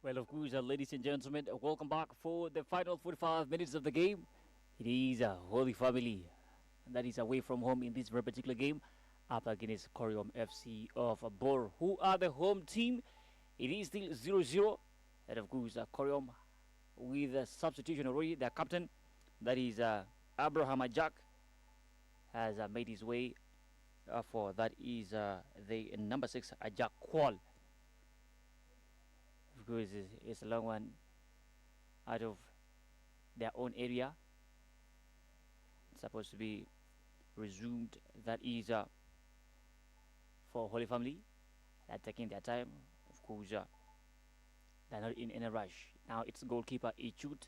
Well, of course, ladies and gentlemen, welcome back for the final 45 minutes of the game. It is a Holy Family that is away from home in this very particular game up against KORYOM FC of Bor, who are the home team. It is still 0-0. And of course, KORYOM with a substitution already. Their captain, that is Abraham Ajak, has made his way for that is the number 6 Ajak Kwal. Of course, it's a long one out of their own area. It's supposed to be resumed. That is for Holy Family. They're taking their time. Of course, they're not in any rush. Now it's goalkeeper Ichut.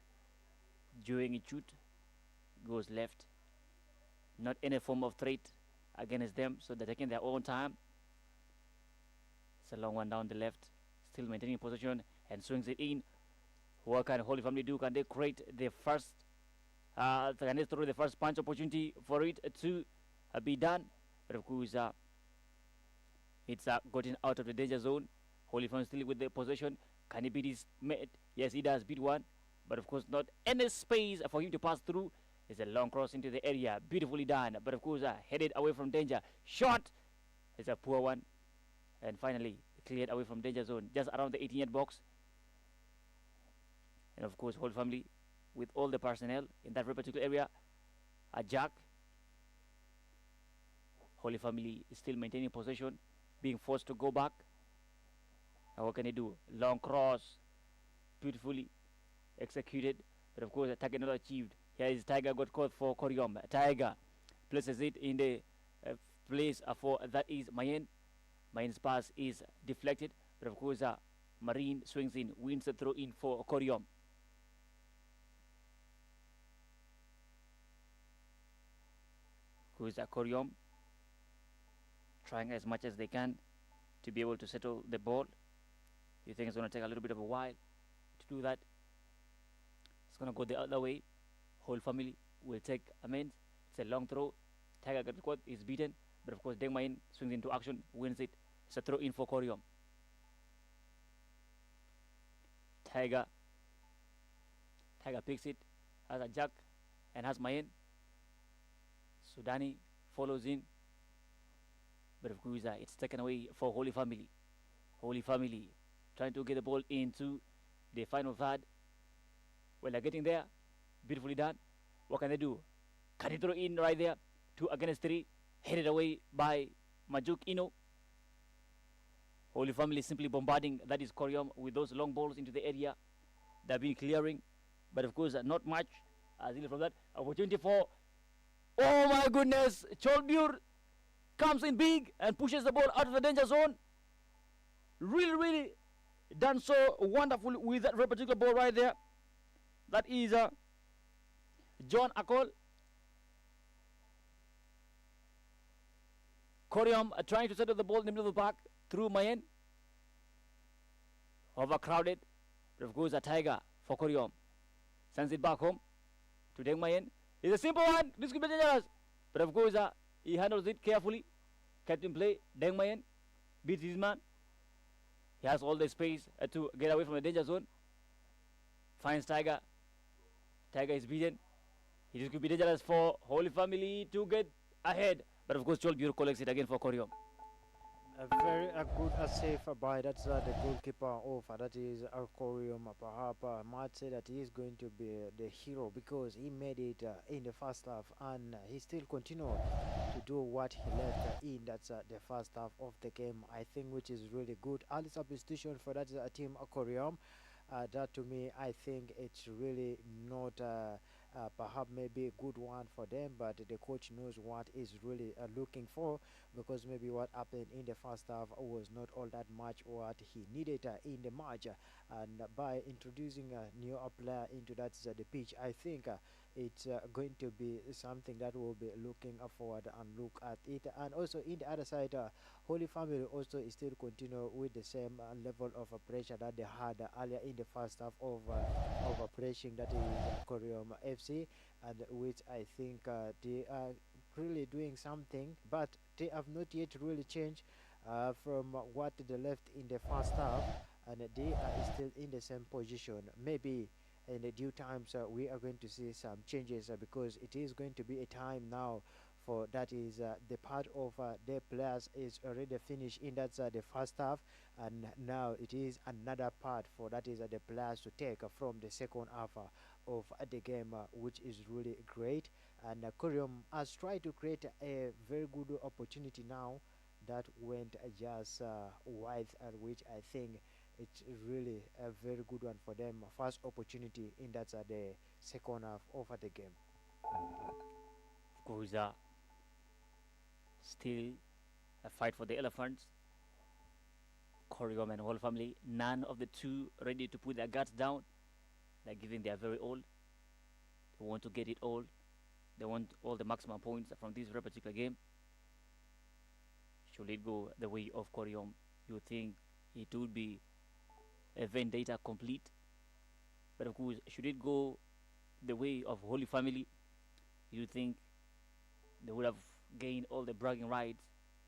During Ichut goes left. Not any form of threat against them, so they're taking their own time. It's a long one down the left. Still maintaining possession and swings it in. What can Holy Family do? Can they create the first? Can they throw the first punch opportunity for it to be done? But of course, it's gotten out of the danger zone. Holy Family still with the possession. Can he beat his mate? Yes, he does beat one. But of course, not any space for him to pass through. It's a long cross into the area. Beautifully done. But of course, headed away from danger. Shot! It's a poor one. And finally, cleared away from danger zone. Just around the 18-yard box. And of course, Holy Family with all the personnel in that very particular area. Jack. Holy Family is still maintaining possession. Being forced to go back. And what can he do? Long cross. Beautifully executed. But of course, the target not achieved. Here is Tiger got caught for KORYOM. Tiger places it in the place for that is Mayen. Mayen's pass is deflected. But of course, Marine swings in, wins the throw in for KORYOM. Who is KORYOM trying as much as they can to be able to settle the ball. You think it's going to take a little bit of a while to do that? It's going to go the other way. Whole Family will take amends. It's a long throw. Tiger got caught, is beaten. But of course, Deng Mayen swings into action, wins it. It's a throw in for KORYOM. Tiger picks it, has a jack, and has Mayen. Sudani follows in. But of course, it's taken away for Holy Family. Holy Family trying to get the ball into the final third. Well, they're getting there. Beautifully done. What can they do? Can he throw in right there? 2 against 3. Headed away by Majuk Ino. Holy Family simply bombarding. That is KORYOM with those long balls into the area. They've been clearing. But of course, not much. From that, opportunity for... Oh my goodness! Cholbur comes in big and pushes the ball out of the danger zone. Really done so wonderful with that particular ball right there. That is John Akol. KORYOM trying to settle the ball in the middle of the park through Mayen. Overcrowded. But of course, a Tiger for KORYOM. Sends it back home to Deng Mayen. It's a simple one. This could be dangerous. But of course, he handles it carefully. Kept in play. Deng Mayen beats his man. He has all the space to get away from the danger zone. Finds Tiger. Tiger is beaten. It could be dangerous for Holy Family to get ahead. But of course, Cholbur collects it again for KORYOM. A good save by that's the goalkeeper of that is KORYOM. Perhaps might say that he is going to be the hero because he made it in the first half and he still continued to do what he left in. That's the first half of the game, I think, which is really good. Early substitution for that team KORYOM. That to me, I think it's really not perhaps maybe a good one for them, but the coach knows what is really looking for, because maybe what happened in the first half was not all that much what he needed in the match, and by introducing a new player into that the pitch, I think it's going to be something that will be looking forward and look at it. And also in the other side, Holy Family also is still continue with the same level of pressure that they had earlier in the first half of pressing that is KORYOM FC, and which I think they are really doing something, but they have not yet really changed from what they left in the first half. and they are still in the same position. Maybe in the due times we are going to see some changes because it is going to be a time now for that is the part of their players is already finished in that's the first half, and now it is another part for that is the players to take from the second half of the game, which is really great. And KORYOM has tried to create a very good opportunity now that went just wide, which I think it's really a very good one for them. First opportunity in that's the second half of the game. Of course, still a fight for the elephants. KORYOM and whole family, none of the two ready to put their guards down. They're giving their very all. They want to get it all. They want all the maximum points from this very particular game. Should it go the way of KORYOM, you think it would be a vendetta complete. But of course, should it go the way of Holy Family, you think they would have gained all the bragging rights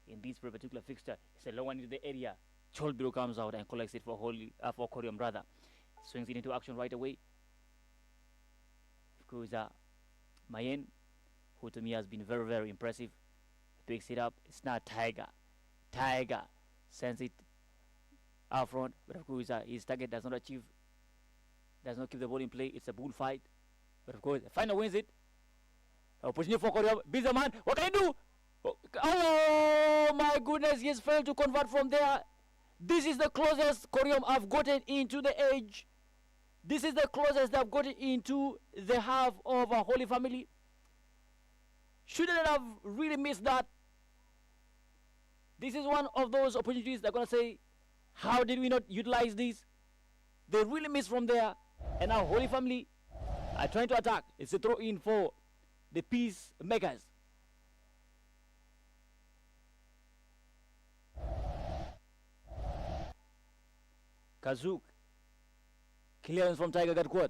in this very particular fixture. It's a long one into the area. Cholbiro comes out and collects it for KORYOM brother. Swings it into action right away. Of course, Mayen, who to me has been very, very impressive, picks it up. It's not Tiger. Tiger sends it out front, but of course his target does not achieve, does not keep the ball in play. It's a bullfight, but of course the final wins it. Opportunity for KORYOM. Busy man, what can he do? Oh my goodness, he has failed to convert from there. This is the closest KORYOM have gotten into the edge. This is the closest they've gotten into the half of a Holy Family. Shouldn't have really missed that. This is one of those opportunities they're going to say, how did we not utilize this? They really missed from there. And now Holy Family are trying to attack. It's a throw in for the peacemakers. Kazook. Clearance from Tiger Gadquat.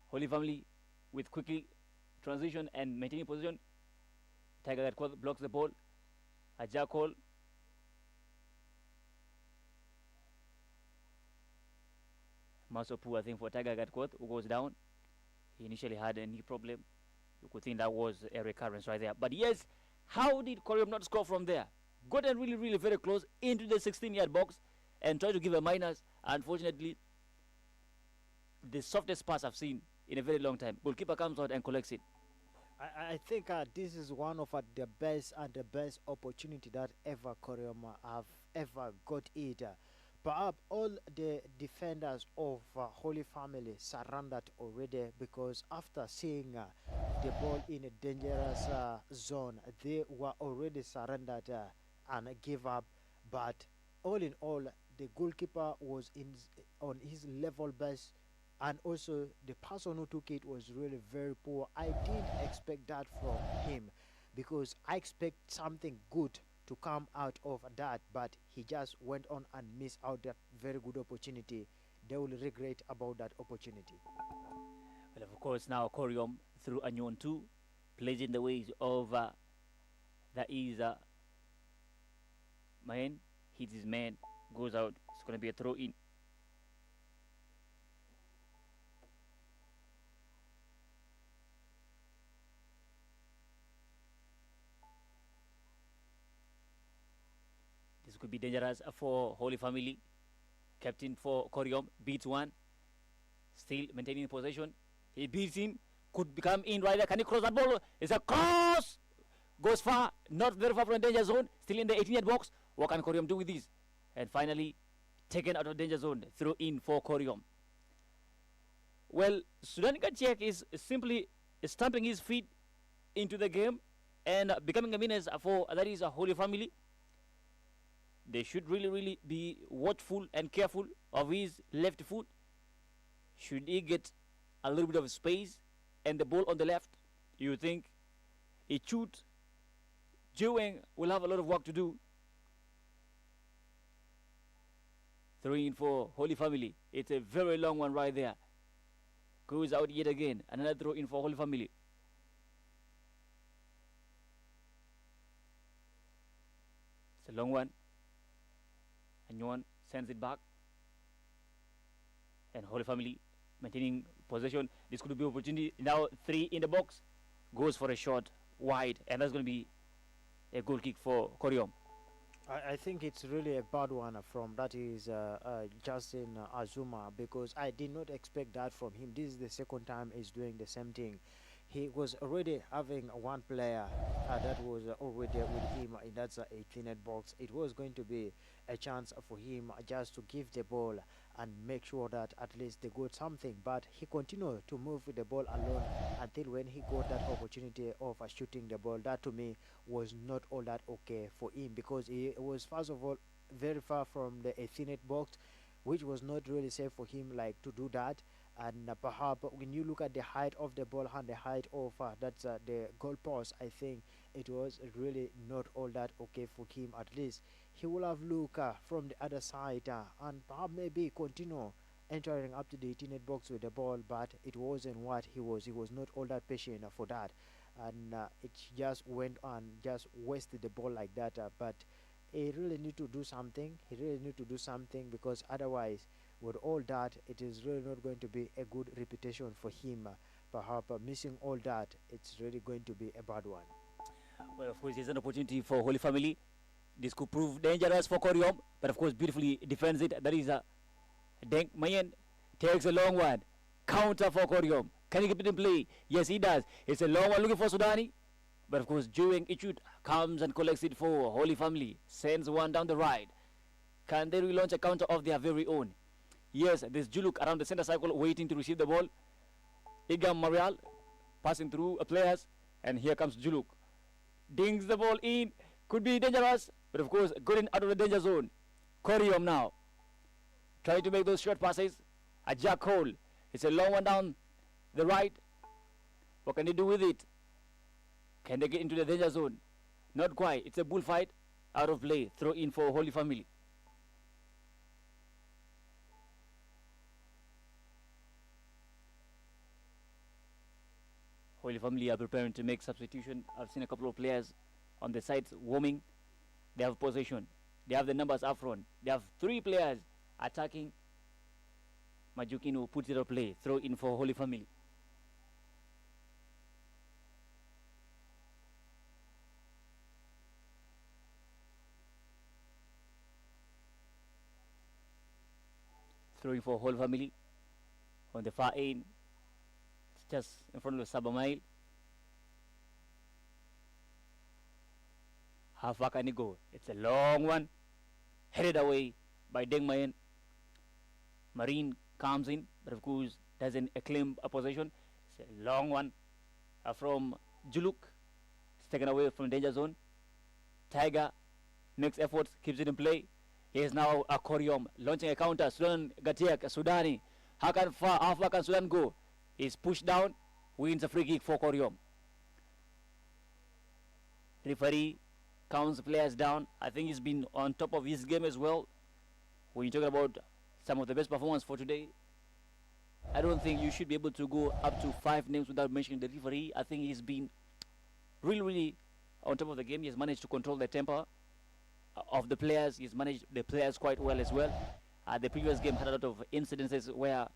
Holy Family with quickly transition and maintaining position. Tiger Gadquat blocks the ball. A jackal. Masopu, I think, for Tiger Gadquat, who goes down. He initially had a knee problem. You could think that was a recurrence right there. But yes, how did KORYOM not score from there? Gotten really, really very close into the 16-yard box and tried to give a minus. Unfortunately, the softest pass I've seen in a very long time. Goalkeeper comes out and collects it. I think this is one of the best opportunity that ever KORYOM have ever got it. Perhaps all the defenders of Holy Family surrendered already because after seeing the ball in a dangerous zone, they were already surrendered and gave up. But all in all, the goalkeeper was on his level best, and also the person who took it was really very poor. I didn't expect that from him because I expect something good to come out of that, but he just went on and missed out that very good opportunity. They will regret about that opportunity. Well, of course, now KORYOM through Anyon 2 plays in the ways of that is Mayen, hits his man, goes out. It's going to be a throw in. This could be dangerous for Holy Family. Captain for KORYOM beats one. Still maintaining possession. He beats him. Could become in right there. Can he cross that ball? It's a cross. Goes far. Not very far from the danger zone. Still in the 18-yard box. What can KORYOM do with this? And finally, taken out of danger zone. Throw in for KORYOM. Well, Sudan Kachek is simply stamping his feet into the game and becoming a menace for that is a Holy Family. They should really be watchful and careful of his left foot. Should he get a little bit of space and the ball on the left, you think it should. Jeweng will have a lot of work to do. Throw in for Holy Family. It's a very long one right there. Goes out yet again. Another throw in for Holy Family. It's a long one. Anyon sends it back, and Holy Family maintaining possession. This could be opportunity. Now 3 in the box, goes for a shot wide, and that's going to be a goal kick for KORYOM. I think it's really a bad one from that is Justin Azuma, because I did not expect that from him. This is the second time he's doing the same thing. He was already having one player that was already with him in that 18th box. It was going to be a chance for him just to give the ball and make sure that at least they got something. But he continued to move with the ball alone until when he got that opportunity of shooting the ball. That to me was not all that okay for him, because he was first of all very far from the 18th box, which was not really safe for him like to do that. And perhaps when you look at the height of the ball and the height of that's the goalpost, I think it was really not all that okay for him. At least he will have looked from the other side and perhaps maybe continue entering up to the 18th box with the ball, but it wasn't what he was. He was not all that patient for that, and it just went on, just wasted the ball like that. But he really need to do something. He really need to do something, because otherwise, with all that, it is really not going to be a good reputation for him. Perhaps missing all that, it's really going to be a bad one. Well, of course, there's an opportunity for Holy Family. This could prove dangerous for KORYOM, but of course, beautifully defends it. That is Deng Mayen takes a long one. Counter for KORYOM. Can he keep it in play? Yes, he does. It's a long one looking for Sudani. But of course, Jueng Ichut comes and collects it for Holy Family. Sends one down the right. Can they relaunch a counter of their very own? Yes, there's Juluk around the center circle waiting to receive the ball. Igam Marial passing through players. And here comes Juluk. Dings the ball in. Could be dangerous. But of course, going out of the danger zone. KORYOM now. Trying to make those short passes. A jack hole. It's a long one down the right. What can they do with it? Can they get into the danger zone? Not quite. It's a bullfight. Out of play. Throw in for Holy Family. Holy Family are preparing to make substitution. I've seen a couple of players on the sides warming. They have possession. They have the numbers up front. They have 3 players attacking. Majukino puts it on play. Throw in for Holy Family. Throwing for Holy Family on the far end. It's just in front of Sabamail. How far can he go? It's a long one. Headed away by Deng Mayen. Marine comes in, but of course doesn't claim a possession. It's a long one from Juluk. It's taken away from danger zone. Tiger makes efforts, keeps it in play. Here's now a KORYOM launching a counter. Sudan Gatiak, Sudani. How far can Sudan go? He's pushed down, wins a free kick for KORYOM. Referee counts players down. I think he's been on top of his game as well. When you're talking about some of the best performance for today, I don't think you should be able to go up to 5 names without mentioning the referee. I think he's been really on top of the game. He has managed to control the temper of the players. He's managed the players quite well as well. The previous game had a lot of incidences where,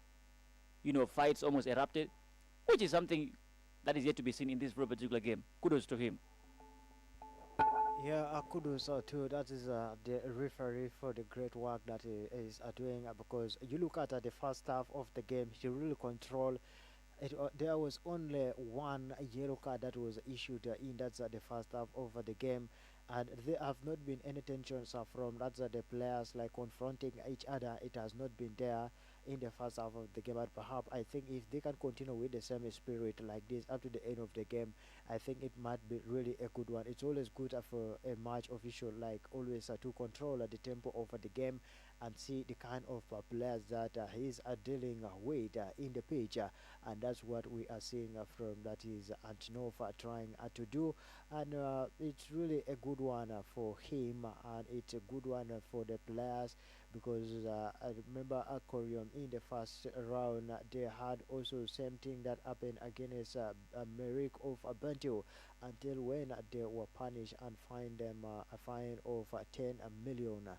fights almost erupted, which is something that is yet to be seen in this very particular game. Kudos to him. Yeah, kudos to that is the referee for the great work that he is doing, because you look at the first half of the game, he really controlled it. There was only one yellow card that was issued in that's the first half of the game, and there have not been any tensions from that's the players like confronting each other. It has not been there in the first half of the game, but perhaps I think if they can continue with the same spirit like this up to the end of the game, I think it might be really a good one. It's always good for a match official like always to control the tempo of the game and see the kind of players that he's dealing with in the pitch, and that's what we are seeing from that is Antonov trying to do, and it's really a good one for him, and it's a good one for the players, because I remember KORYOM in the first round they had also same thing that happened against Merrick of Bantu, until when they were punished and fined them a fine of 10 million.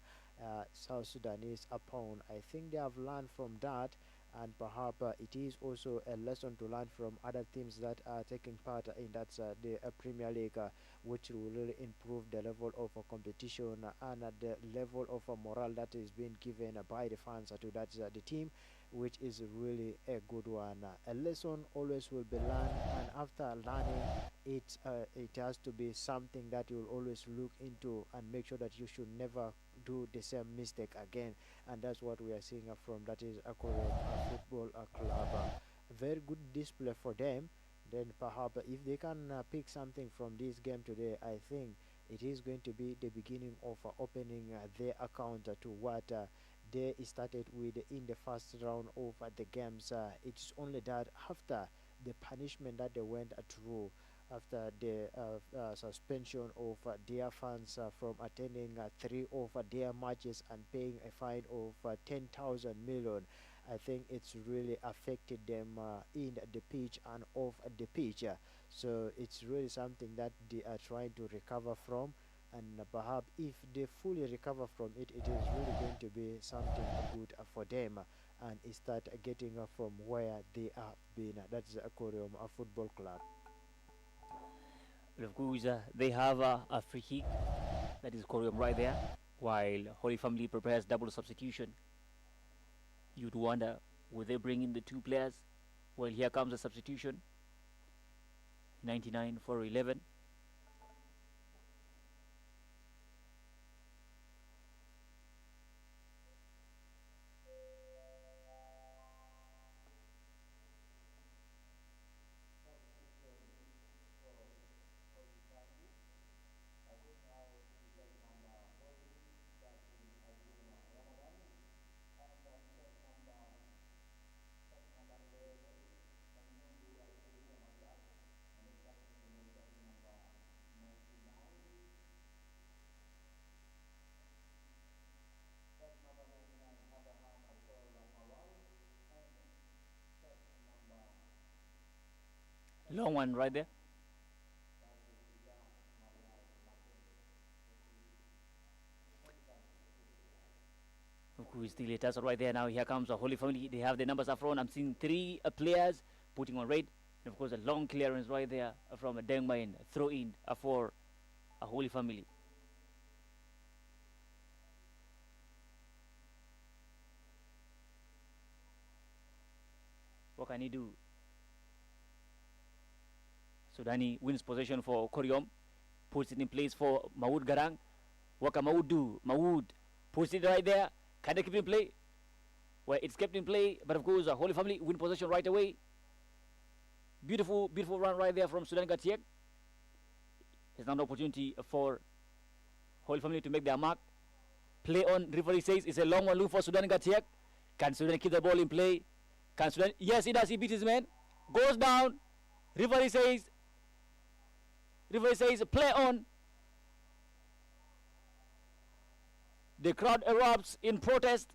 South Sudanese opponent. I think they have learned from that, and perhaps it is also a lesson to learn from other teams that are taking part in the Premier League, which will really improve the level of competition and the level of morale that is being given by the fans to the team, which is really a good one. A lesson always will be learned, and after learning, it has to be something that you'll always look into and make sure that you should never do the same mistake again. And that's what we are seeing from that is a KORYOM football club. Very good display for them. Then perhaps if they can pick something from this game today, I think it is going to be the beginning of opening their account to what they started with in the first round of the games. It's only that after the punishment that they went through, after the suspension of their fans from attending three of their matches and paying a fine of 10,000 million. I think it's really affected them in the pitch and off the pitch. So it's really something that they are trying to recover from. And perhaps if they fully recover from it, it is really going to be something good for them and start getting from where they have been. That's a KORYOM football club. But of course, they have a free kick, that is KORYOM right there, while Holy Family prepares double substitution. You'd wonder, will they bring in the two players? Well, here comes the substitution. 99 for 11. Long one right there. Of course, still it is right there now. Here comes a Holy Family. They have the numbers up front. I'm seeing three players putting on red. And of course, a long clearance right there from a Dengmain throw in for a Holy Family. What can he do? Sudani wins possession for KORYOM, puts it in place for Mawood Garang. What can Mawood do? Mawood puts it right there. Can they keep it in play? Well, it's kept in play, but of course, Holy Family win possession right away. Beautiful, beautiful run right there from Sudan Gatiek. There's now an opportunity for Holy Family to make their mark. Play on, referee says it's a long one look for Sudan Gatiek. Can Sudan keep the ball in play? Can Sudan? Yes, he does. He beats his man. Goes down. Referee says play on. The crowd erupts in protest,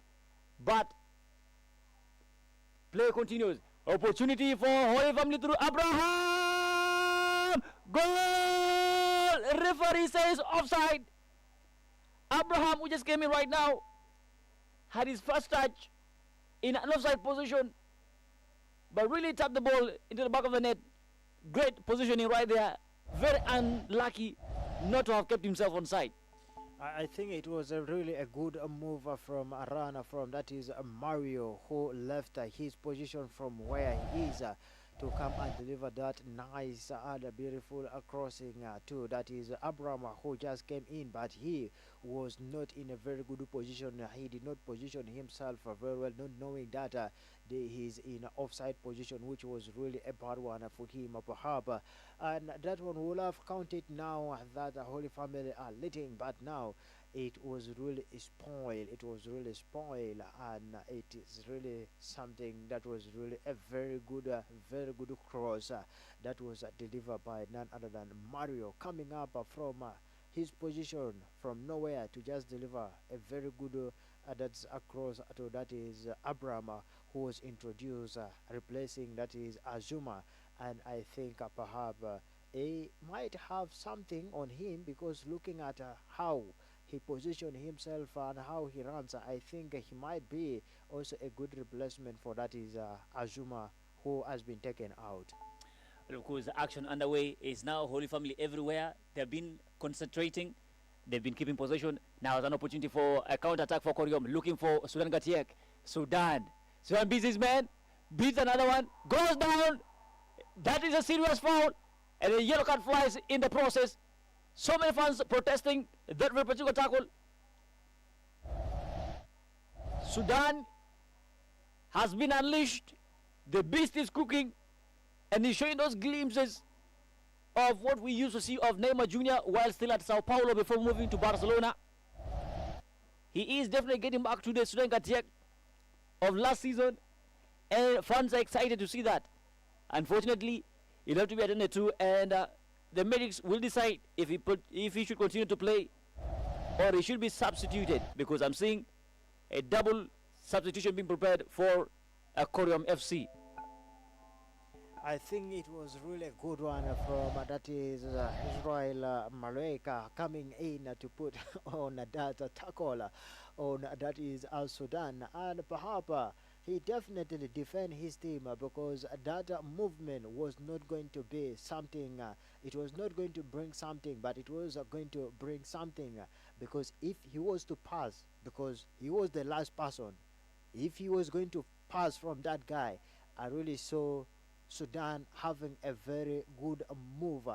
but play continues. Opportunity for Holy Family through Abraham. Goal! Referee says offside. Abraham, who just came in right now, had his first touch in an offside position, but really tapped the ball into the back of the net. Great positioning right there. Very unlucky not to have kept himself on side. I think it was really a good move from a runner from that is Mario, who left his position from where he is to come and deliver that nice and beautiful crossing to that is Abraham, who just came in, but he was not in a very good position. He did not position himself very well, not knowing that he's in offside position, which was really a bad one for him perhaps, and that one will have counted now that the Holy Family are leading, but now it was really spoiled. It was really spoiled, and it is really something that was really a very good cross that was delivered by none other than Mario, coming up from his position from nowhere to just deliver a very good that's across to that is Abraham, who was introduced, replacing that is Azuma, and I think perhaps he might have something on him, because looking at how he positioned himself and how he runs, I think he might be also a good replacement for that is Azuma, who has been taken out. Of course, the action underway is now Holy Family everywhere. They've been concentrating. They've been keeping possession. Now it's an opportunity for a counter-attack for KORYOM, looking for Sudan Gatiek. Sudan beats his man, beats another one, goes down. That is a serious foul. And a yellow card flies in the process. So many fans protesting that very particular tackle. Sudan has been unleashed. The beast is cooking. And he's showing those glimpses of what we used to see of Neymar Jr. while still at Sao Paulo before moving to Barcelona. He is definitely getting back to the Sudan Gatiek of last season. And fans are excited to see that. Unfortunately, he'll have to be attended to, and the medics will decide if he should continue to play or he should be substituted, because I'm seeing a double substitution being prepared for KORYOM FC. I think it was really a good one from that is Israel Maleka coming in to put on that tackle on that is Al Sudan, and perhaps he definitely defend his team because that movement was not going to be something, it was not going to bring something, but it was going to bring something, because if he was to pass, because he was the last person, if he was going to pass from that guy, I really saw Sudan having a very good move,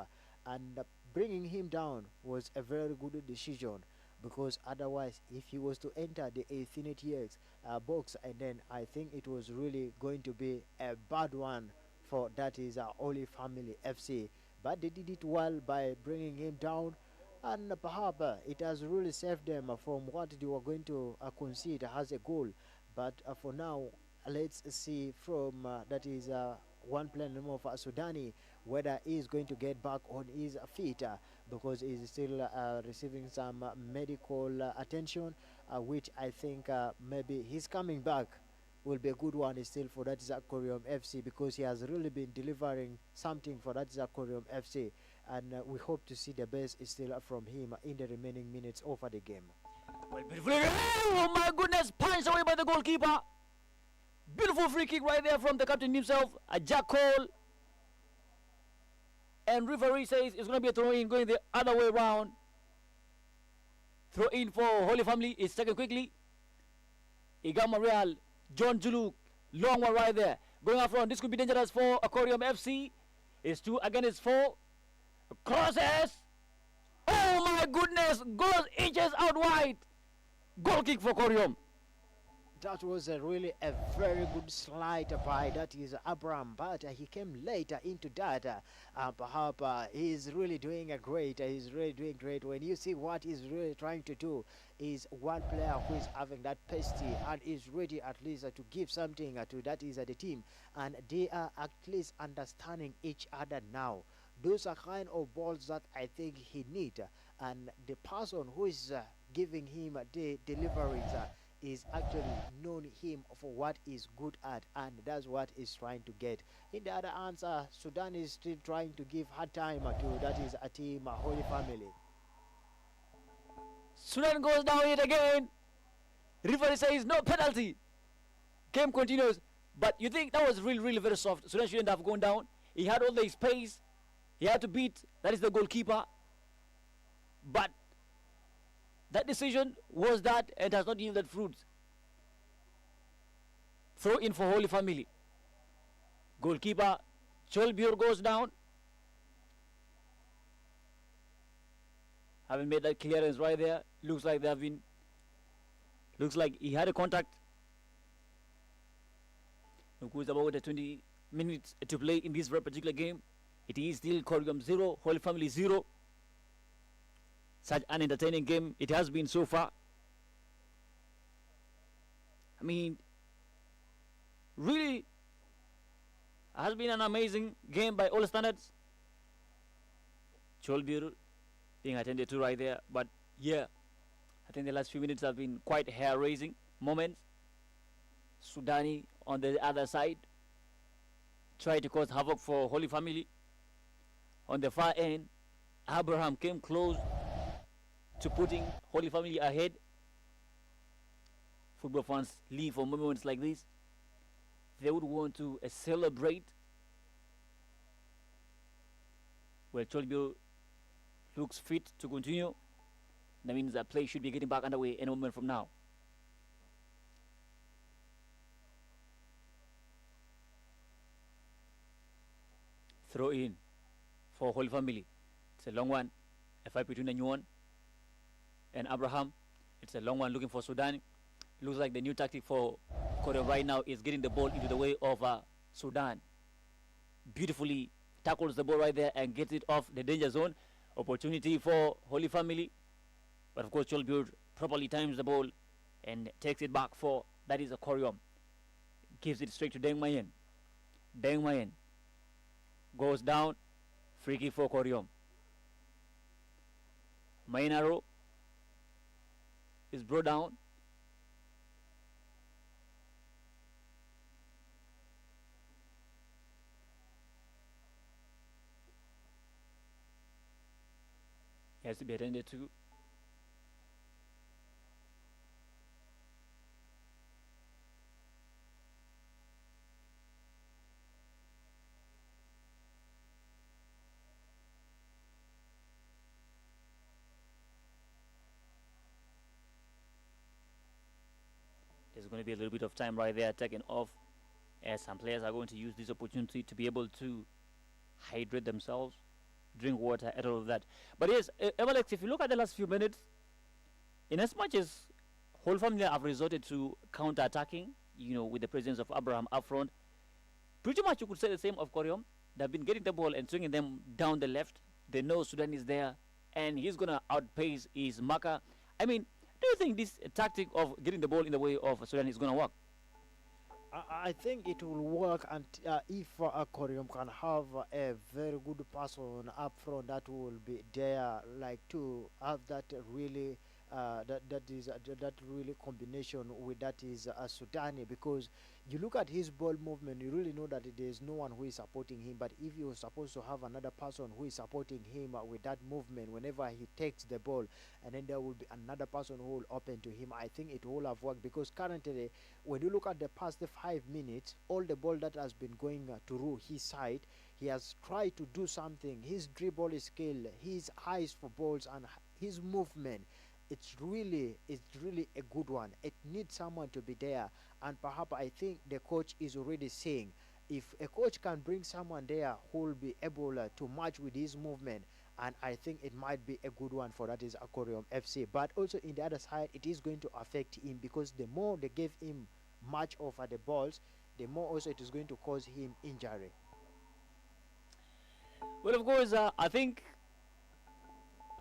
and bringing him down was a very good decision, because otherwise if he was to enter the Infinity X box, and then I think it was really going to be a bad one for that is Holy Family FC. But they did it well by bringing him down, and perhaps it has really saved them from what they were going to concede as a goal. But for now, let's see from that is one player of Sudani whether he is going to get back on his feet, because he is still receiving some medical attention, which I think maybe his coming back will be a good one still for that KORYOM FC, because he has really been delivering something for that KORYOM FC, and we hope to see the best still from him in the remaining minutes of the game. Well, beautifully, oh my goodness, punched away by the goalkeeper. Beautiful free kick right there from the captain himself, a Jack Cole. And referee says it's going to be a throw-in going the other way around. Throw-in for Holy Family is taken quickly. Igama Real, John Juluk, long one right there. Going up front, this could be dangerous for KORYOM FC. It's 2 against 4. Crosses. Oh my goodness, goes inches out wide. Goal kick for KORYOM. That was really a very good slide by that is Abraham, but he came later into that. Perhaps he's really doing a great. He's really doing great. When you see what he's really trying to do, is one player who is having that pasty and is ready at least to give something to that is the team, and they are at least understanding each other now. Those are kind of balls that I think he need, and the person who is giving him the deliveries is actually known him for what he's good at, and that's what he's trying to get. In the other answer, Sudan is still trying to give hard time to that is a team Holy Family. Sudan goes down yet again. Referee says no penalty. Game continues, but you think that was really very soft. Sudan shouldn't have gone down. He had all the space. He had to beat that is the goalkeeper, but that decision was that and has not yielded fruits. Throw in for Holy Family. Goalkeeper Cholbior goes down. Haven't made that clearance right there. Looks like they have been. Looks like he had a contact. Of course, about 20 minutes to play in this very particular game. It is still KORYOM 0, Holy Family 0. Such an entertaining game it has been so far. I mean, really has been an amazing game by all standards. Cholbir being attended to right there, but yeah, I think the last few minutes have been quite hair-raising moments. Sudani on the other side tried to cause havoc for Holy Family. On the far end, Abraham came close to putting Holy Family ahead. Football fans live for moments like this. They would want to celebrate. Well, Cholbio looks fit to continue. That means that play should be getting back underway any moment from now. Throw in for Holy Family. It's a long one. A fight between Anyuan and Abraham. It's a long one looking for Sudan. Looks like the new tactic for KORYOM right now is getting the ball into the way of Sudan. Beautifully tackles the ball right there and gets it off the danger zone. Opportunity for Holy Family. But of course, Cholbio properly times the ball and takes it back for, that is a KORYOM. Gives it straight to Deng Mayen. Deng Mayen goes down. Free kick for KORYOM. Mayenaro is brought down. He has to be attended to. There's going to be a little bit of time right there taken off, as some players are going to use this opportunity to be able to hydrate themselves, drink water, and all of that. But yes, Alex, if you look at the last few minutes, in as much as Whole Family have resorted to counter-attacking, with the presence of Abraham up front, pretty much you could say the same of KORYOM. They've been getting the ball and swinging them down the left. They know Sudan is there, and he's going to outpace his marker. I mean, do you think this tactic of getting the ball in the way of Sudan is going to work? I think it will work, and if KORYOM can have a very good person up front that will be there, like to have that really that really combination with that is Sudani, because you look at his ball movement, you really know that there is no one who is supporting him. But if you're supposed to have another person who is supporting him with that movement whenever he takes the ball, and then there will be another person who will open to him, I think it will have worked. Because currently, when you look at the past 5 minutes, all the ball that has been going through his side, he has tried to do something. His dribble skill, his eyes for balls, and his movement, it's really a good one. It needs someone to be there, and perhaps I think the coach is already saying, if a coach can bring someone there who will be able to match with his movement, and I think it might be a good one for that is KORYOM FC. But also in the other side, it is going to affect him, because the more they give him much over the balls, the more also it is going to cause him injury. Well, of course, I think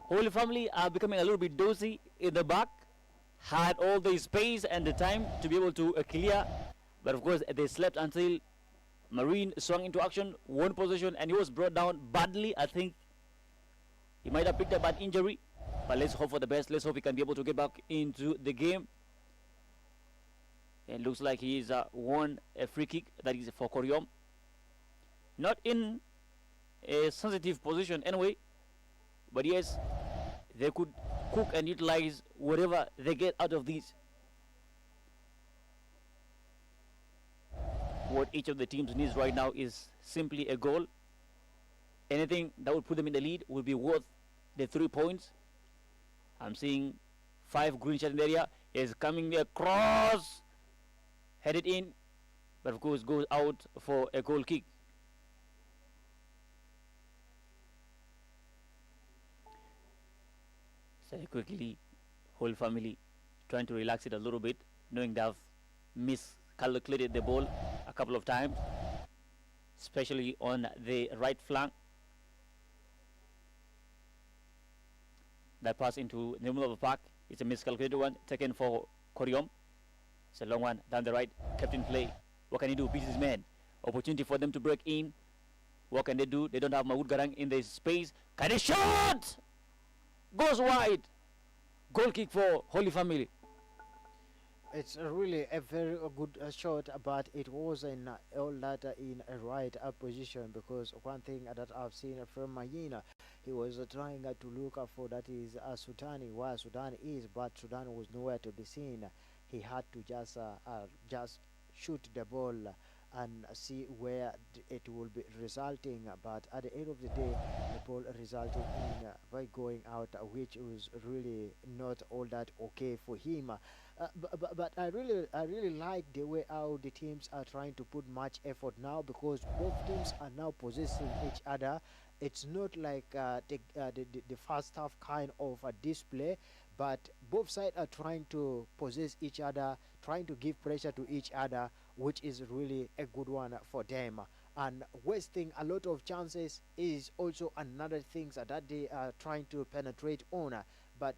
Holy Family are becoming a little bit dozy in the back. Had all the space and the time to be able to clear, but of course they slept until Marine swung into action, won possession, and he was brought down badly. I think he might have picked up an injury, but let's hope for the best. Let's hope he can be able to get back into the game. It looks like he's won a free kick, that is for KORYOM. Not in a sensitive position anyway, but yes, they could cook and utilize whatever they get out of these. What each of the teams needs right now is simply a goal. Anything that would put them in the lead would be worth the 3 points. I'm seeing 5 green shots in the area. Is coming across, headed in, but of course goes out for a goal kick. So quickly, Whole Family trying to relax it a little bit, knowing they've miscalculated the ball a couple of times, especially on the right flank. That pass into the middle of the park, it's a miscalculated one, taken for KORYOM. It's a long one down the right, kept in play. What can he do? Beats his man. Opportunity for them to break in. What can they do? They don't have Mahmoud Garang in the space. Can they shoot? Goes wide. Goal kick for Holy Family. It's really a very good shot, but it was in all that in a right position, because one thing that I've seen from Mayina, he was trying to look for that is Sudani, where Sudan is, but Sudan was nowhere to be seen. He had to just shoot the ball and see where it will be resulting, but at the end of the day the ball resulted in by going out, which was really not all that okay for him. But I really like the way how the teams are trying to put much effort now, because both teams are now possessing each other. It's not like the first half kind of a display, but both sides are trying to possess each other, trying to give pressure to each other, which is really a good one for them. And wasting a lot of chances is also another thing that they are trying to penetrate on. But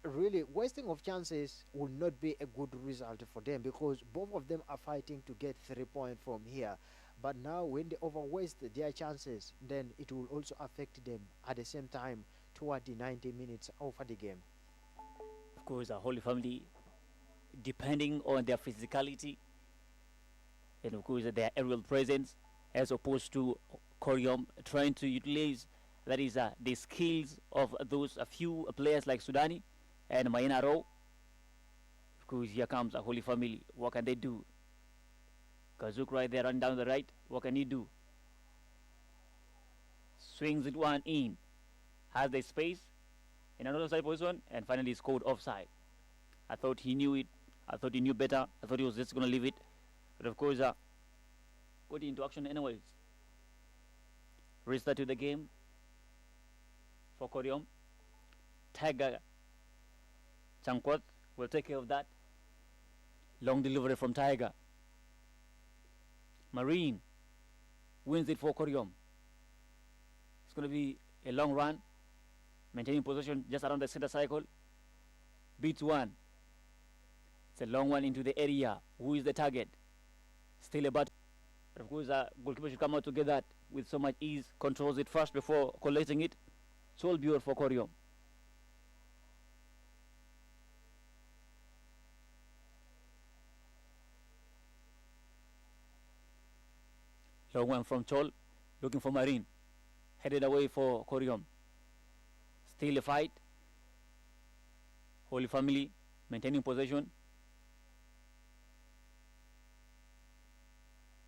really, wasting of chances will not be a good result for them, because both of them are fighting to get 3 points from here. But now when they overwaste their chances, then it will also affect them at the same time toward the 90 minutes of the game. Of course, a Holy Family, depending on their physicality and of course their aerial presence, as opposed to KORYOM trying to utilize that is the skills of those a few players like Sudani and Mayina Row. Of course, here comes a Holy Family. What can they do? Kazuk right there, run down the right. What can he do? Swings it one in. Has the space in another side position and finally scored offside. I thought he knew it. I thought he knew better. I thought he was just going to leave it. But of course, got into action anyways. Restart to the game for KORYOM. Tiger Chankwat will take care of that. Long delivery from Tiger. Marine wins it for KORYOM. It's going to be a long run, maintaining possession just around the center circle. Beats one. It's a long one into the area. Who is the target? Still a battle. But of course, goalkeeper should come out to get that with so much ease. Controls it first before collecting it. It's all beautiful for KORYOM. Long one from Chol, looking for Marine. Headed away for KORYOM. Still a fight. Holy Family maintaining possession.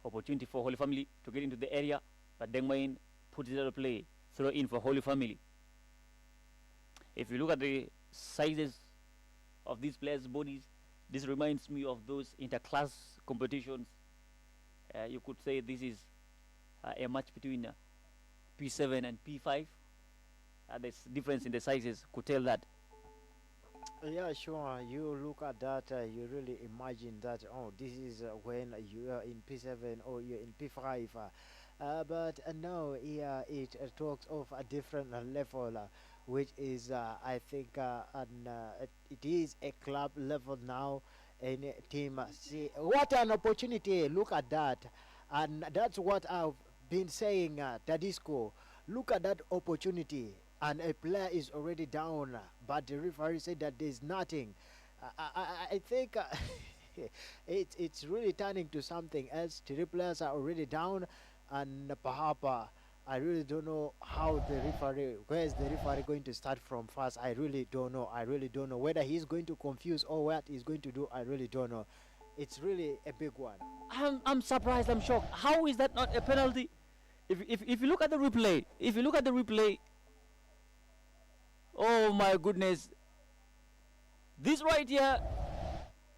Opportunity for Holy Family to get into the area, but Dengmain puts it out of play. Throw in for Holy Family. If you look at the sizes of these players' bodies, this reminds me of those inter-class competitions. You could say this is a match between P7 and P5. There's difference in the sizes. Could tell that. Yeah, sure. You look at that, you really imagine that, oh, this is when you are in P7 or you're in P5. But now here it talks of a different level, which is, I think, it is a club level now. Any team, see what an opportunity. Look at that. And that's what I've been saying, Tadisco. Look at that opportunity. And a player is already down, but the referee said that there's nothing. I think it's really turning to something else. Three players are already down, and perhaps I really don't know how the referee. Where is the referee going to start from first? I really don't know. I really don't know whether he's going to confuse or what he's going to do. I really don't know. It's really a big one. I'm surprised. I'm shocked. How is that not a penalty? If you look at the replay, oh my goodness, this right here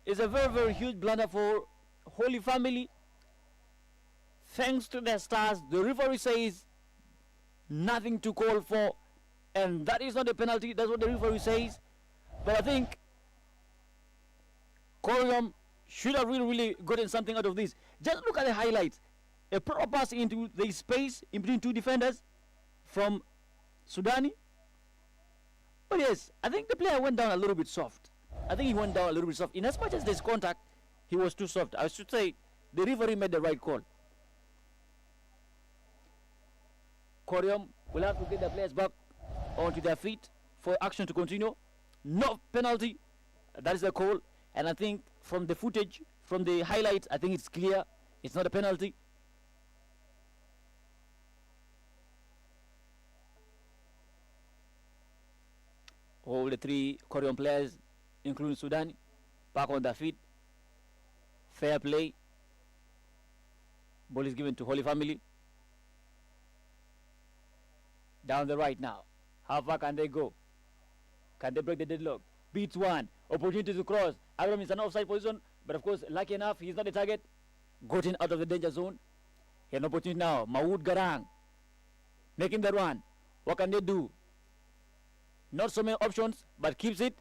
is a very, very huge blunder for Holy Family. Thanks to their stars, the referee says nothing to call for, and that is not a penalty. That's what the referee says. But I think KORYOM should have really gotten something out of this. Just look at the highlights. A proper pass into the space in between two defenders from Sudani. But yes, I think the player went down a little bit soft. In as much as there's contact, he was too soft. I should say the referee made the right call. KORYOM will have to get the players back onto their feet for action to continue. No penalty. That is the call. And I think from the footage, from the highlights, I think it's clear. It's not a penalty. All the three KORYOM players, including Sudan, back on their feet. Fair play. Ball is given to Holy Family. Down the right now. How far can they go? Can they break the deadlock? Beats one. Opportunity to cross. Abraham is an offside position, but of course, lucky enough, he's not the target. Gotten out of the danger zone. He has an opportunity now. Mawood Garang making the run. What can they do? Not so many options, but keeps it.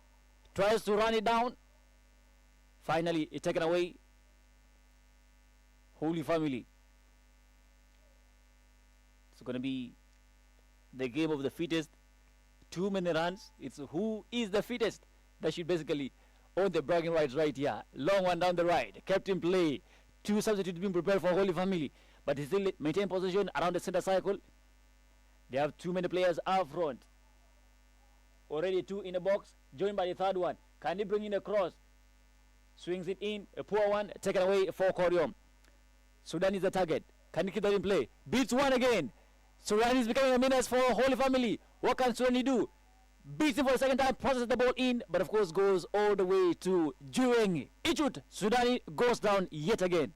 Tries to run it down. Finally, it's taken away. Holy Family. It's going to be the game of the fittest. Too many runs. It's who is the fittest. That should basically own the bragging rights right here. Long one down the right. Kept in play. Two substitutes being prepared for Holy Family. But he still maintain position around the center circle. They have too many players up front. Already two in the box. Joined by the third one. Can he bring in a cross? Swings it in. A poor one. Taken away for KORYOM. Sudan is the target. Can he keep that in play? Beats one again. Sudan is becoming a menace for Holy Family. What can Sudan do? Beats him for the second time, processes the ball in, but of course goes all the way to Jueng. Ichut, Sudan goes down yet again.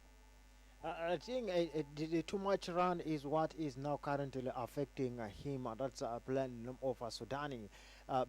I think the too much run is what is now currently affecting him. That's a plan of Sudani.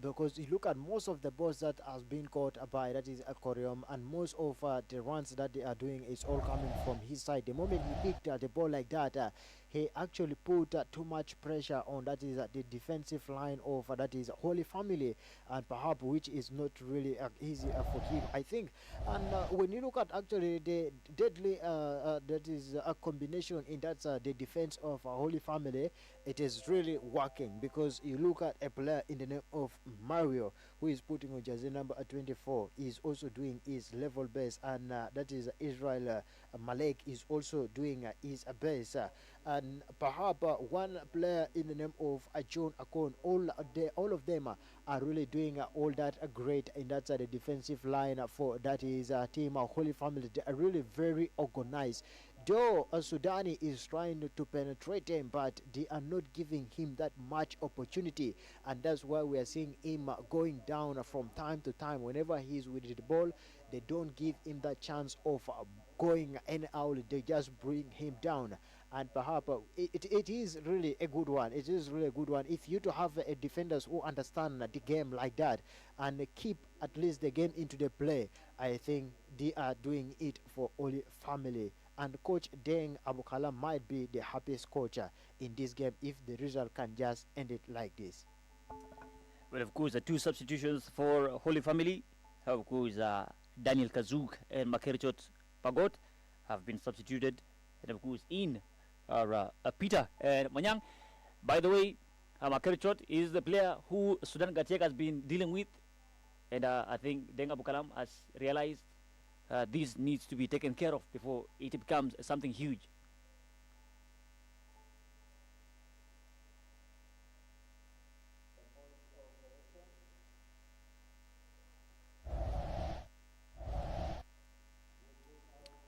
Because you look at most of the balls that has been caught by that is KORYOM, and most of the runs that they are doing is all coming from his side. The moment he picked the ball like that, he actually put too much pressure on that is the defensive line of that is Holy Family, and perhaps which is not really easy for him, I think. And when you look at actually the deadly that is a combination in that the defense of Holy Family, it is really working, because you look at a player in the name of Mario, who is putting on jersey number 24, is also doing his level best, and that is Israel Malek is also doing his best. And perhaps one player in the name of John Akon, all of them are really doing all that great in that the defensive line for that is team Holy Family. They are really very organized. Though Sudani is trying to penetrate him, but they are not giving him that much opportunity, and that's why we are seeing him going down from time to time. Whenever he's with the ball, they don't give him that chance of going anyhow. They just bring him down, and perhaps it is really a good one. It is really a good one if you to have defenders who understand the game like that and keep at least the game into the play. I think they are doing it for Holy Family. And Coach Deng Abukala might be the happiest coach in this game if the result can just end it like this. Well, of course, the two substitutions for Holy Family, of course, Daniel Kazuk and Makerchot Pagot have been substituted, and of course, in Peter and Manyang. By the way, Makerchot is the player who Sudan Gatiek has been dealing with, and I think Deng Abukalam has realized this needs to be taken care of before it becomes something huge.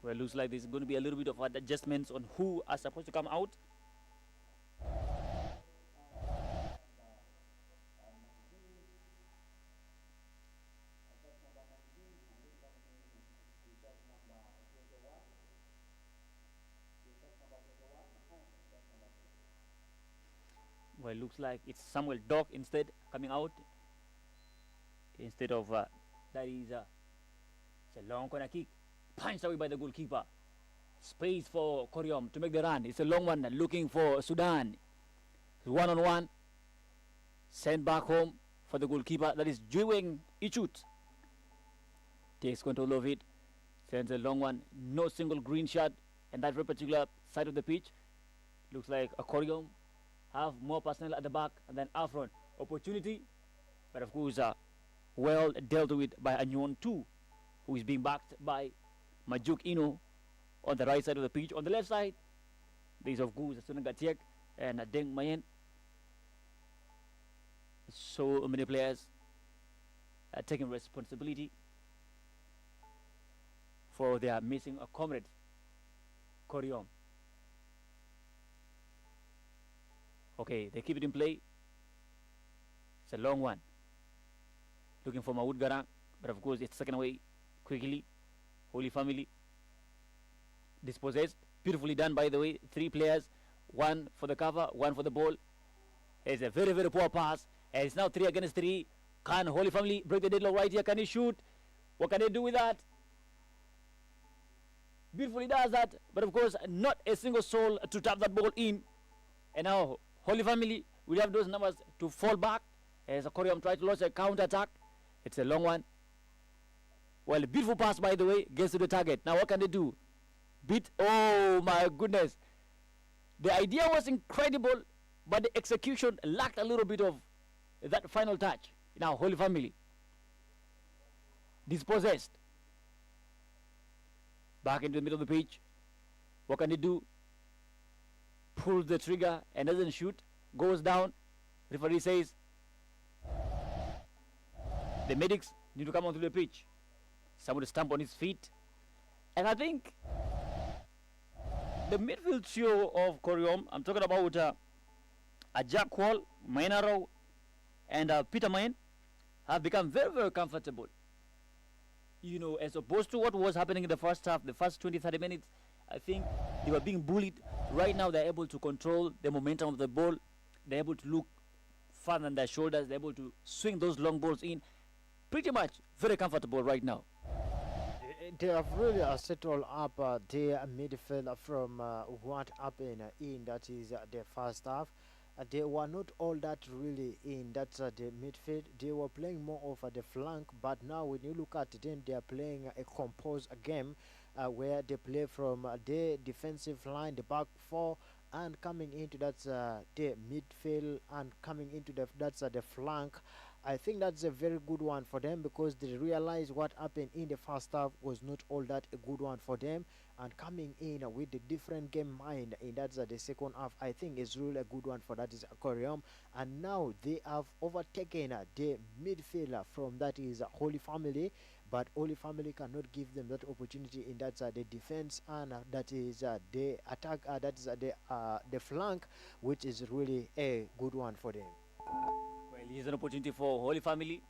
Well, looks like there's going to be a little bit of adjustments on who are supposed to come out. Well, it looks like it's Samuel Dock instead coming out. Instead of that is it's a long corner kick, punched away by the goalkeeper. Space for KORYOM to make the run. It's a long one looking for Sudan. 1-on-1. Sent back home for the goalkeeper. That is Jueng Ichut. Takes control of it. Sends a long one. No single green shot. And that very particular side of the pitch. Looks like a KORYOM have more personnel at the back and then up front. Opportunity. But of course, well dealt with by Anyuan 2, who is being backed by Majuk Ino on the right side of the pitch. On the left side, there is of course Sunan Gatiek and Deng Mayen. So many players are taking responsibility. for their missing comrade, KORYOM. Okay, they keep it in play. It's a long one. Looking for Mawood Garang, but of course it's taken away quickly. Holy Family dispossessed. Beautifully done, by the way. 3 players, 1 for the cover, 1 for the ball. It's a very, very poor pass. And it's now 3 against 3. Can Holy Family break the deadlock right here? Can he shoot? What can they do with that? Beautifully does that, but of course not a single soul to tap that ball in. And now Holy Family will have those numbers to fall back as KORYOM tries to launch a counter attack. It's a long one. Well, a beautiful pass, by the way, gets to the target. Now what can they do? Beat. Oh my goodness, the idea was incredible, but the execution lacked a little bit of that final touch. Now Holy Family dispossessed. Back into the middle of the pitch. What can they do? Pulls the trigger and doesn't shoot. Goes down. Referee says the medics need to come onto the pitch. Somebody stamp on his feet. And I think the midfield trio of KORYOM, I'm talking about Ajakwal, Mainaro, and Peter Main, have become very, very comfortable. You know, as opposed to what was happening in the first half, the first 20-30 minutes, I think they were being bullied. Right now, they're able to control the momentum of the ball. They're able to look far than their shoulders. They're able to swing those long balls in. Pretty much very comfortable right now. They have really settled up their midfield from what happened in that is the first half. They were not all that really in that the midfield. They were playing more of the flank, but now when you look at them, they are playing a composed game where they play from the defensive line, the back four, and coming into the midfield and coming into the flank. I think that's a very good one for them because they realized what happened in the first half was not all that a good one for them, and coming in with the different game mind in that's the second half, I think is really a good one for that is KORYOM. And now they have overtaken the midfielder from that is Holy Family, but Holy Family cannot give them that opportunity in that the defense, and that is the attack, that is the flank, which is really a good one for them. Well, here's an opportunity for Holy Family.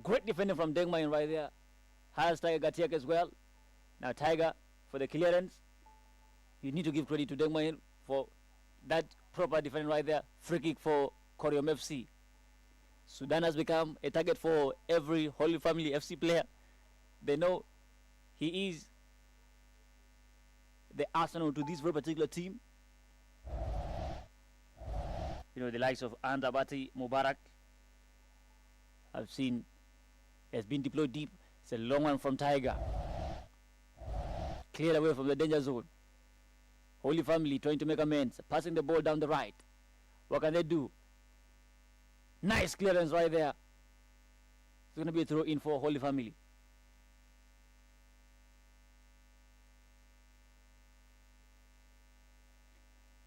Great defending from Dengmain right there. Has Tiger Gatiak as well. Now Tiger for the clearance. You need to give credit to Dengmain for that proper defending right there. Free kick for KORYOM FC. Sudan has become a target for every Holy Family FC player. They know he is the Arsenal to this very particular team. You know, the likes of Andabati Mubarak I've seen has been deployed deep. It's a long one from Tiger. Cleared away from the danger zone. Holy Family trying to make amends, passing the ball down the right. What can they do? Nice clearance right there. It's going to be a throw in for Holy Family.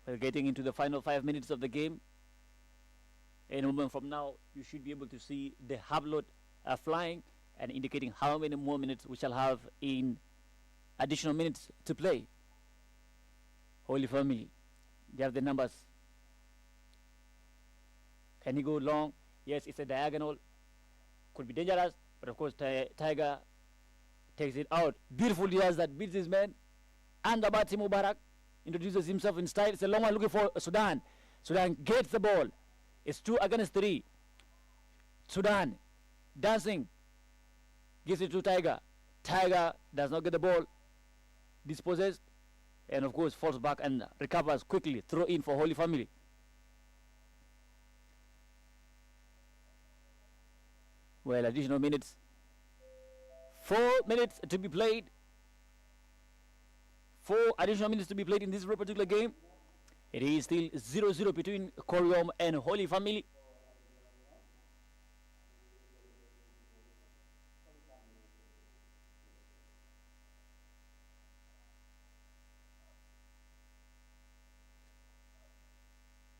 We're getting into the final 5 minutes of the game. In a moment from now, you should be able to see the half load flying and indicating how many more minutes we shall have in additional minutes to play. Holy Family, they have the numbers. Can he go long? Yes, it's a diagonal. Could be dangerous, but of course Tiger takes it out. Beautifully does that, beats his man. And Abati Mubarak introduces himself in style. It's a long one looking for Sudan. Sudan gets the ball. It's 2 against 3. Sudan dancing. Gives it to Tiger. Tiger does not get the ball. Dispossessed. And of course falls back and recovers quickly. Throw in for Holy Family. Well, additional minutes. 4 minutes to be played. 4 additional minutes to be played in this particular game. It is still 0-0 between KORYOM and Holy Family.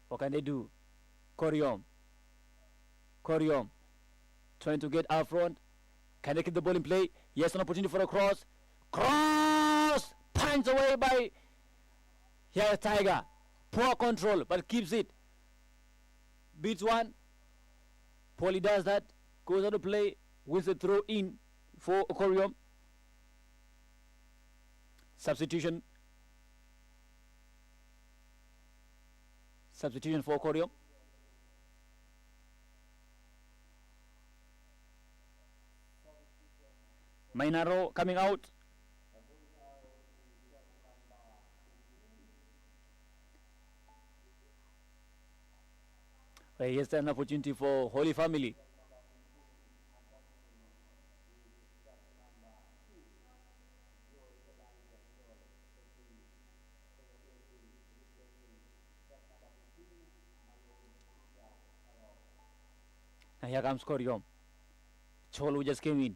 What can they do? KORYOM trying to get out front. Can they keep the ball in play? Yes, an opportunity for a cross. Cross! Punch away by here Tiger. Poor control, but keeps it. Beats one. Paulie does that. Goes out to play. Wins the throw in for KORYOM. Substitution. Substitution for KORYOM. Mainaro coming out. Here's an opportunity for Holy Family. And here comes KORYOM. Cholo just came in.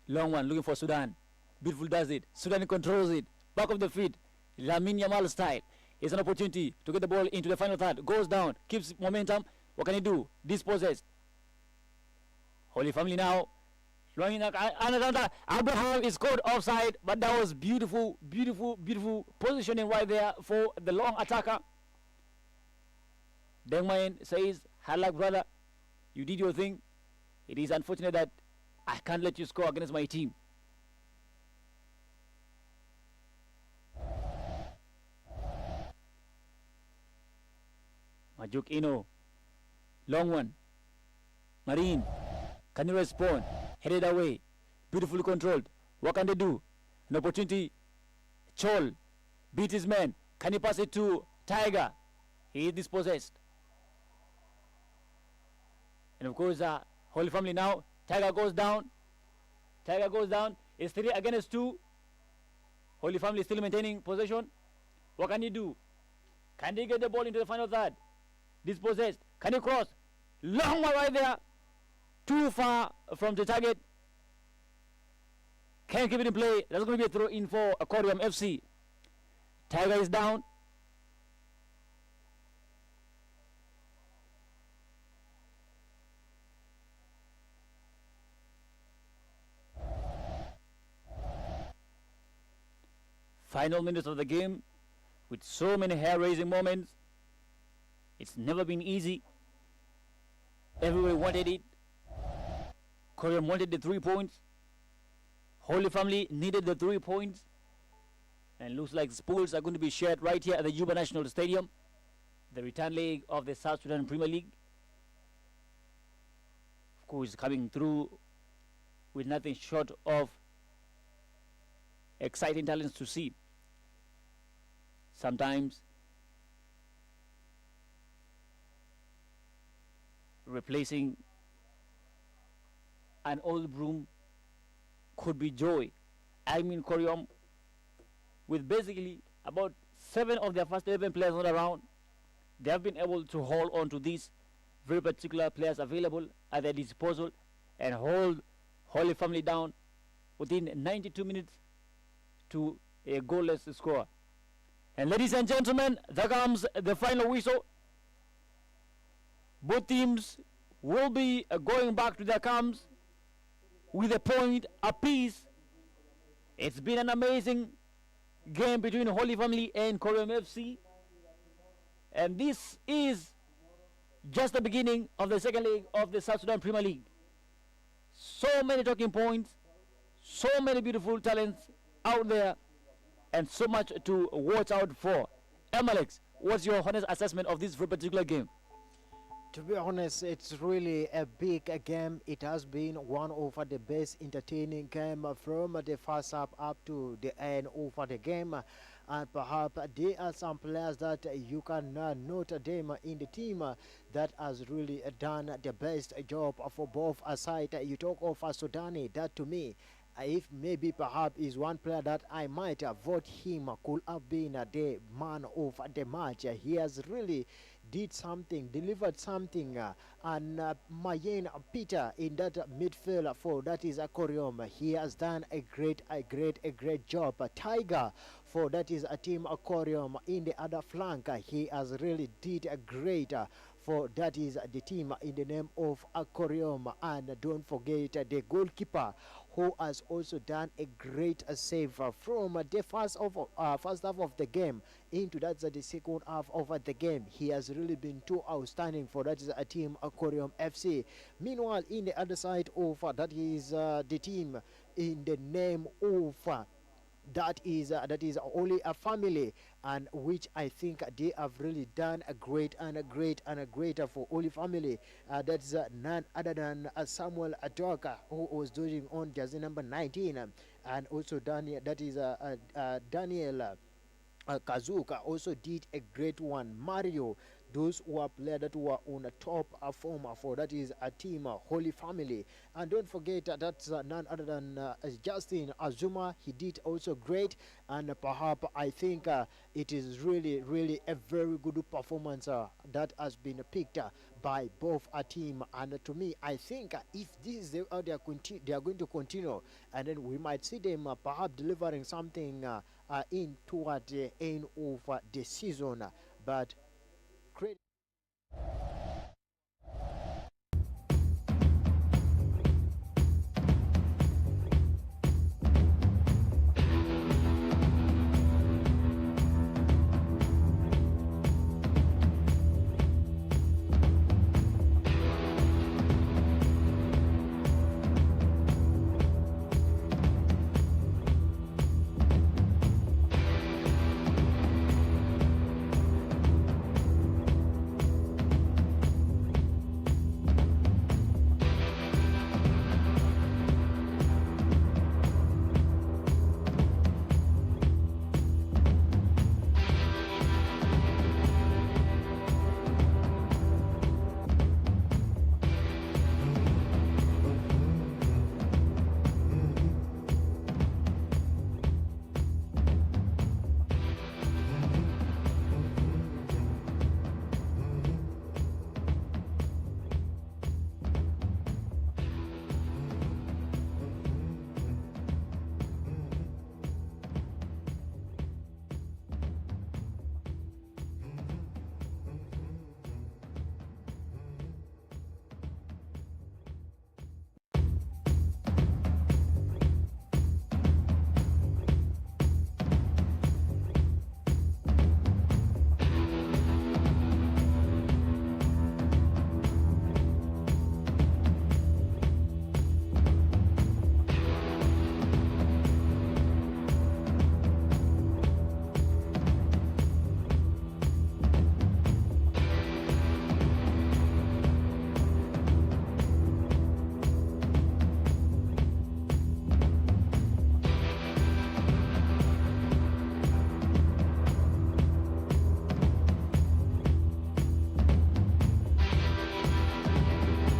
Long one looking for Sudan. Beautiful does it. Sudan controls it. Back of the feet. Lamine Yamal style. It's an opportunity to get the ball into the final third. Goes down. Keeps momentum. What can he do? Dispossessed. Holy Family now. Abraham is caught offside, but that was beautiful, beautiful, beautiful positioning right there for the long attacker. Dengmayen says, "Halak brother, you did your thing. It is unfortunate that I can't let you score against my team." Majuk Ino. Long one. Marine. Can you respond? Headed away. Beautifully controlled. What can they do? An opportunity. Chol. Beat his man. Can he pass it to Tiger? He is dispossessed. And of course, Holy Family now. Tiger goes down. Tiger goes down. It's 3 against 2. Holy Family still maintaining possession. What can he do? Can they get the ball into the final third? Dispossessed. Can he cross? Long one right there. Too far from the target. Can't keep it in play. That's going to be a throw in for KORYOM FC. Tiger is down. Final minutes of the game with so many hair-raising moments. It's never been easy. Everyone wanted it. KORYOM wanted the 3 points. Holy Family needed the 3 points. And looks like spoils are going to be shared right here at the Juba National Stadium. The return leg of the South Sudan Premier League. Of course, coming through with nothing short of exciting talents to see. Sometimes replacing an old broom could be joy. I mean, KORYOM, with basically about 7 of their first 11 players not around, they have been able to hold on to these very particular players available at their disposal and hold Holy Family down within 92 minutes to a goalless score. And ladies and gentlemen, there comes the final whistle. Both teams will be going back to their camps with a point apiece. It's been an amazing game between Holy Family and KORYOM FC. And this is just the beginning of the second leg of the South Sudan Premier League. So many talking points, so many beautiful talents out there, and so much to watch out for. Alex, what's your honest assessment of this particular game? To be honest, it's really a big game. It has been one of the best entertaining game from the first half up to the end of the game. And perhaps there are some players that you can note them in the team that has really done the best job for both sides. You talk of Sudani, that to me, if maybe perhaps is one player that I might vote him, could have been the man of the match. He has really did something, delivered something, and Mayen Peter in that midfield for that is a KORYOM. He has done a great job. Tiger for that is a team KORYOM in the other flank. He has really did a great for that is the team in the name of KORYOM. And don't forget the goalkeeper who has also done a great save from the first half of the game into the second half of the game. He has really been too outstanding for that is a team KORYOM FC. Meanwhile, in the other side of that is the team in the name of that is only a family, and which I think they have really done a great and a great and a greater for only family. That's none other than Samuel Adoka, who was doing on jersey number 19, and also Daniel, that is Daniel Kazuka also did a great one. Mario, those who are players that were on a top former for that is a team, Holy Family. And don't forget that's none other than Justin Azuma. He did also great, and perhaps I think it is really, really a very good performance that has been picked by both a team. And to me, I think if this is how they are going to continue, and then we might see them perhaps delivering something in toward the end of the season. But credit